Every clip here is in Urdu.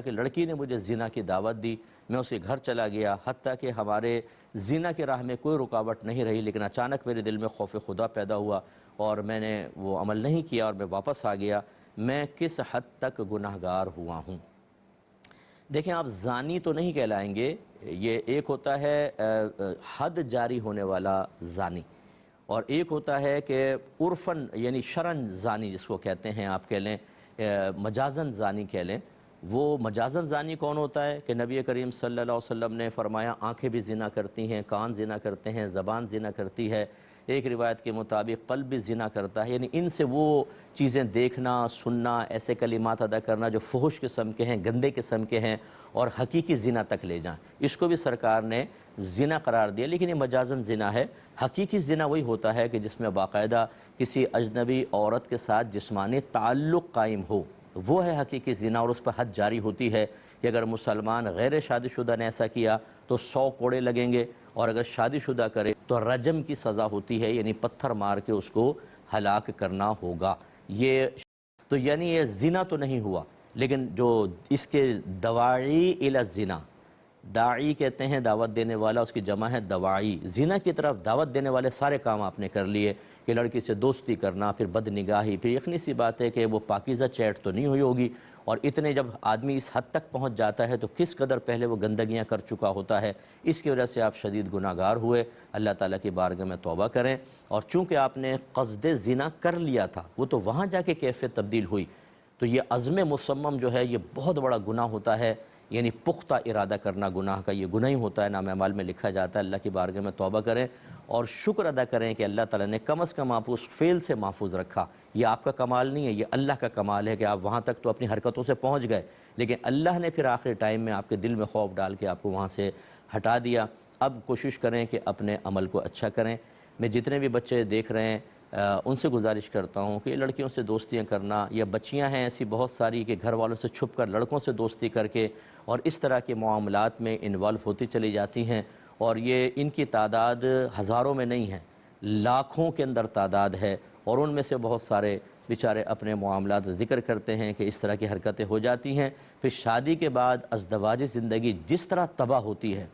کہ لڑکی نے مجھے زنا کی دعوت دی، میں اسے گھر چلا گیا، حتیٰ کہ ہمارے زنا کی راہ میں کوئی رکاوٹ نہیں رہی، لیکن اچانک میرے دل میں خوف خدا پیدا ہوا اور میں نے وہ عمل نہیں کیا اور میں واپس آ گیا۔ میں کس حد تک گناہگار ہوا ہوں؟ دیکھیں، آپ زانی تو نہیں کہلائیں گے، یہ ایک ہوتا ہے حد جاری ہونے والا زانی، اور ایک ہوتا ہے کہ عرفاً یعنی شرعاً زانی جس کو کہتے ہیں، آپ کہہ لیں مجازاً زانی کہہ لیں۔ وہ مجازاً زانی کون ہوتا ہے کہ نبی کریم صلی اللہ علیہ وسلم نے فرمایا آنکھیں بھی زنا کرتی ہیں، کان زنا کرتے ہیں، زبان زنا کرتی ہے، ایک روایت کے مطابق قلب بھی زنا کرتا ہے، یعنی ان سے وہ چیزیں دیکھنا، سننا، ایسے کلمات ادا کرنا جو فحش قسم کے ہیں، گندے قسم کے ہیں اور حقیقی زنا تک لے جائیں، اس کو بھی سرکار نے زنا قرار دیا، لیکن یہ مجازاً زنا ہے۔ حقیقی زنا وہی ہوتا ہے کہ جس میں باقاعدہ کسی اجنبی عورت کے ساتھ جسمانی تعلق قائم ہو، وہ ہے حقیقی زنا، اور اس پر حد جاری ہوتی ہے کہ اگر مسلمان غیر شادی شدہ نے ایسا کیا تو 100 کوڑے لگیں گے، اور اگر شادی شدہ کرے تو رجم کی سزا ہوتی ہے، یعنی پتھر مار کے اس کو ہلاک کرنا ہوگا۔ یعنی یہ زنا تو نہیں ہوا، لیکن جو اس کے دواعی الی الزنا، داعی کہتے ہیں دعوت دینے والا، اس کی جمع ہے دواعی، زنا کی طرف دعوت دینے والے سارے کام آپ نے کر لیے کہ لڑکی سے دوستی کرنا، پھر بد نگاہی، پھر یقینی سی بات ہے کہ وہ پاکیزہ چیٹ تو نہیں ہوئی ہوگی، اور اتنے جب آدمی اس حد تک پہنچ جاتا ہے تو کس قدر پہلے وہ گندگیاں کر چکا ہوتا ہے، اس کی وجہ سے آپ شدید گناہگار ہوئے۔ اللہ تعالیٰ کی بارگاہ میں توبہ کریں، اور چونکہ آپ نے قصد زنا کر لیا تھا، وہ تو وہاں جا کے کیفیت تبدیل ہوئی، تو یہ عزم مصمم جو ہے یہ بہت بڑا گناہ ہوتا ہے، یعنی پختہ ارادہ کرنا گناہ کا، یہ گناہ ہی ہوتا ہے، نام اعمال میں لکھا جاتا ہے۔ اللہ کی بارگاہ میں توبہ کریں اور شکر ادا کریں کہ اللہ تعالیٰ نے کم از کم آپ اس فعل سے محفوظ رکھا۔ یہ آپ کا کمال نہیں ہے، یہ اللہ کا کمال ہے کہ آپ وہاں تک تو اپنی حرکتوں سے پہنچ گئے، لیکن اللہ نے پھر آخری ٹائم میں آپ کے دل میں خوف ڈال کے آپ کو وہاں سے ہٹا دیا۔ اب کوشش کریں کہ اپنے عمل کو اچھا کریں۔ میں جتنے بھی بچے دیکھ رہے ہیں ان سے گزارش کرتا ہوں کہ لڑکیوں سے دوستیاں کرنا، یا بچیاں ہیں ایسی بہت ساری کہ گھر والوں سے چھپ کر لڑکوں سے دوستی کر کے اور اس طرح کے معاملات میں انوالو ہوتی چلی جاتی ہیں، اور یہ ان کی تعداد ہزاروں میں نہیں ہے، لاکھوں کے اندر تعداد ہے، اور ان میں سے بہت سارے بیچارے اپنے معاملات ذکر کرتے ہیں کہ اس طرح کی حرکتیں ہو جاتی ہیں۔ پھر شادی کے بعد ازدواجی زندگی جس طرح تباہ ہوتی ہے،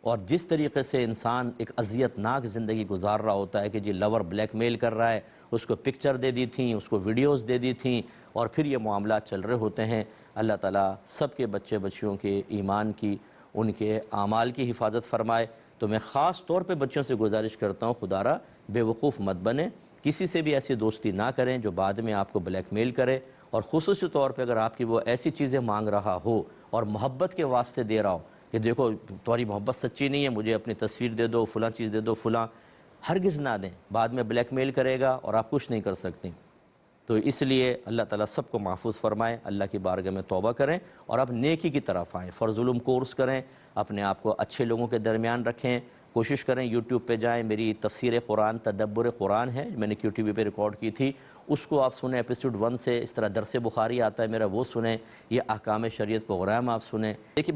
اور جس طریقے سے انسان ایک اذیتناک زندگی گزار رہا ہوتا ہے کہ جی لور بلیک میل کر رہا ہے، اس کو پکچر دے دی تھیں، اس کو ویڈیوز دے دی تھیں، اور پھر یہ معاملات چل رہے ہوتے ہیں۔ اللہ تعالیٰ سب کے بچے بچیوں کے ایمان کی، ان کے اعمال کی حفاظت فرمائے۔ تو میں خاص طور پہ بچوں سے گزارش کرتا ہوں، خدا را بے وقوف مت بنیں، کسی سے بھی ایسی دوستی نہ کریں جو بعد میں آپ کو بلیک میل کرے، اور خصوصی طور پہ اگر آپ کی وہ ایسی چیزیں مانگ رہا ہو اور محبت کے واسطے دے رہا ہو کہ دیکھو تمہاری محبت سچی نہیں ہے، مجھے اپنی تصویر دے دو، فلاں چیز دے دو، فلاں، ہرگز نہ دیں، بعد میں بلیک میل کرے گا اور آپ کچھ نہیں کر سکتے۔ تو اس لیے اللہ تعالیٰ سب کو محفوظ فرمائے، اللہ کی بارگاہ میں توبہ کریں اور اب نیکی کی طرف آئیں، فرض علوم کورس کریں، اپنے آپ کو اچھے لوگوں کے درمیان رکھیں، کوشش کریں یوٹیوب پہ جائیں، میری تفسیر قرآن تدبر قرآن ہے، میں نے QTV پہ ریکارڈ کی تھی، اس کو آپ سنیں، ایپیسوڈ 1 سے، اس طرح درس بخاری آتا ہے میرا، وہ سنیں، یہ احکام شریعت پروگرام آپ سنیں۔ دیکھیے